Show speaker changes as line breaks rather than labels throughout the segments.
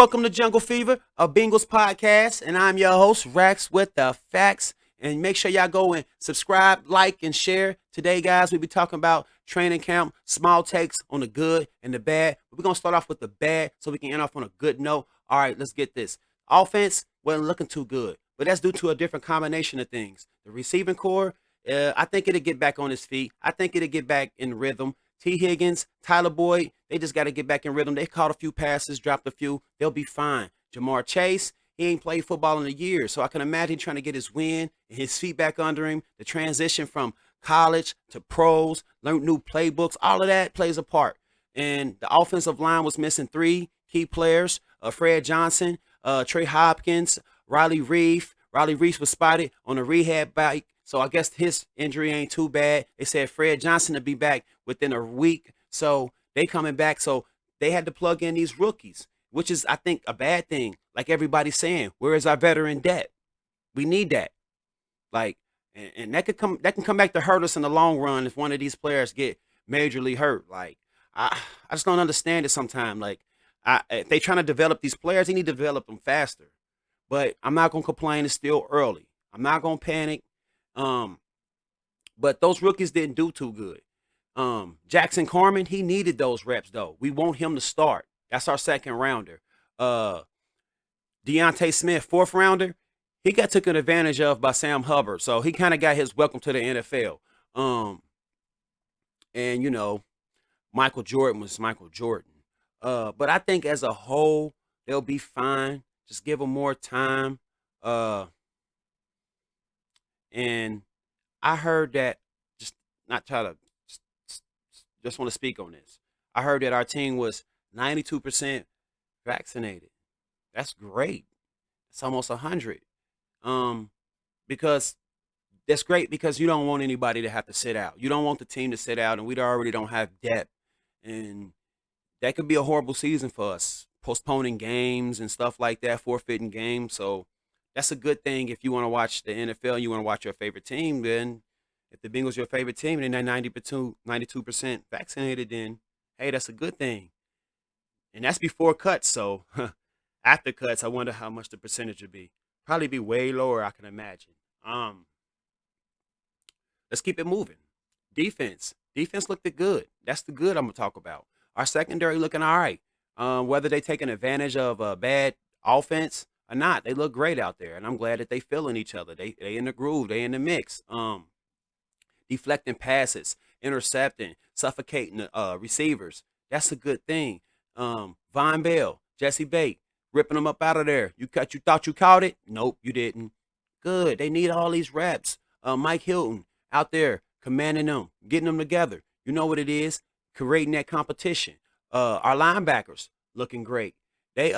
welcome to Jungle Fever, a Bengals podcast, and I'm your host, Rex, with the facts. And make sure y'all go and subscribe, like, and share. Today, guys, we'll be talking about training camp, small takes on the good and the bad. We're going to start off with the bad so we can end off on a good note. All right, let's get this. Offense wasn't looking too good, but that's due to a different combination of things. The receiving core, I think it'll get back on his feet. I think it'll get back in rhythm. T. Higgins, Tyler Boyd, they just got to get back in rhythm. They caught a few passes, dropped a few. They'll be fine. Jamar Chase, he ain't played football in a year, so I can imagine trying to get his win and his feet back under him. The transition from college to pros, learn new playbooks, all of that plays a part. And the offensive line was missing three key players, Fred Johnson, Trey Hopkins, Riley Reef. Riley Reef was spotted on a rehab bike, so I guess his injury ain't too bad. They said Fred Johnson to be back within a week, so they coming back. So they had to plug in these rookies, which is, I think, a bad thing. Like everybody's saying, where is our veteran depth? We need that. Like, and that can come back to hurt us in the long run if one of these players get majorly hurt. Like, I just don't understand it sometimes. Like, if they trying to develop these players, they need to develop them faster. But I'm not gonna complain. It's still early. I'm not gonna panic. Um, but those rookies didn't do too good. Jackson Carman, he needed those reps though. We want him to start. That's our second rounder. Uh, Deontay Smith, fourth rounder, he got taken advantage of by Sam Hubbard. So he kind of got his welcome to the NFL. Um, and Michael Jordan was Michael Jordan. But I think as a whole, they'll be fine. Just give them more time. Uh, and I heard that, just not try to, just want to speak on this. I heard that our team was 92% vaccinated. That's great. It's almost 100. Um, because that's great because you don't want anybody to have to sit out. You don't want the team to sit out, and we already don't have depth. And that could be a horrible season for us, postponing games and stuff like that, forfeiting games. So that's a good thing if you want to watch the NFL, you want to watch your favorite team. Then if the Bengals your favorite team and they're 92% vaccinated, then hey, that's a good thing. And that's before cuts. So after cuts, I wonder how much the percentage would be. Probably be way lower, I can imagine. Um, let's keep it moving. Defense. Defense looked good. That's the good I'm gonna talk about. Our secondary looking all right. Whether they taking advantage of a bad offense or not, they look great out there, and I'm glad that they feeling each other. They in the groove. They in the mix. Deflecting passes, intercepting, suffocating the receivers. That's a good thing. Von Bell, Jesse Bate, ripping them up out of there. You thought you caught it? Nope, you didn't. Good. They need all these reps. Mike Hilton out there commanding them, getting them together. You know what it is? Creating that competition. Our linebackers looking great. They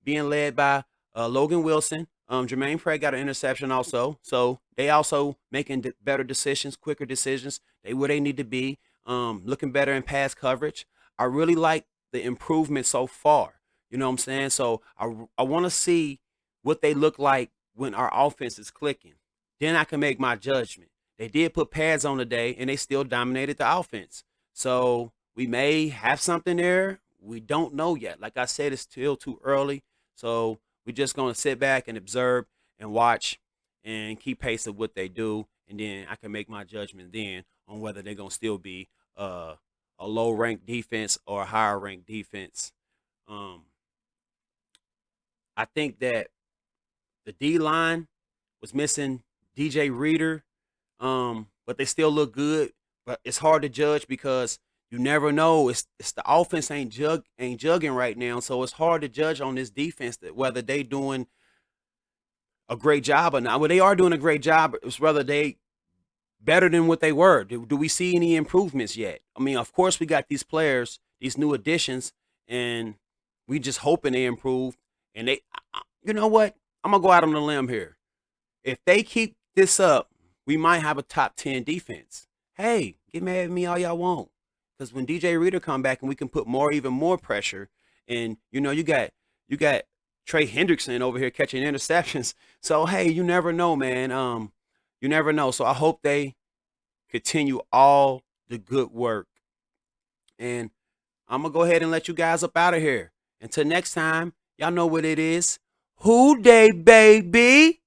being led by Logan Wilson. Jermaine Pratt got an interception also. So they also making better decisions, quicker decisions. They where they need to be. Looking better in pass coverage. I really like the improvement so far. You know what I'm saying? So I want to see what they look like when our offense is clicking. Then I can make my judgment. They did put pads on today, and they still dominated the offense. So we may have something there. We don't know yet. Like I said, it's still too early. So we're just going to sit back and observe and watch and keep pace of what they do. And then I can make my judgment then on whether they're going to still be a low-ranked defense or a higher-ranked defense. Um, I think that the D-line was missing DJ Reader, but they still look good. But it's hard to judge because you never know. It's the offense ain't jugging right now, so it's hard to judge on this defense that whether they doing a great job or not. Well, they are doing a great job. It's whether they better than what they were. Do we see any improvements yet? I mean, of course, we got these players, these new additions, and we just hoping they improve. And you know what? I'm gonna go out on a limb here. If they keep this up, we might have a top 10 defense. Hey, get mad at me all y'all want. Because when DJ Reader come back and we can put even more pressure, and you got Trey Hendrickson over here catching interceptions. So hey, you never know, man. You never know. So I hope they continue all the good work. And I'm gonna go ahead and let you guys up out of here. Until next time, Y'all know what it is. Who Day, baby?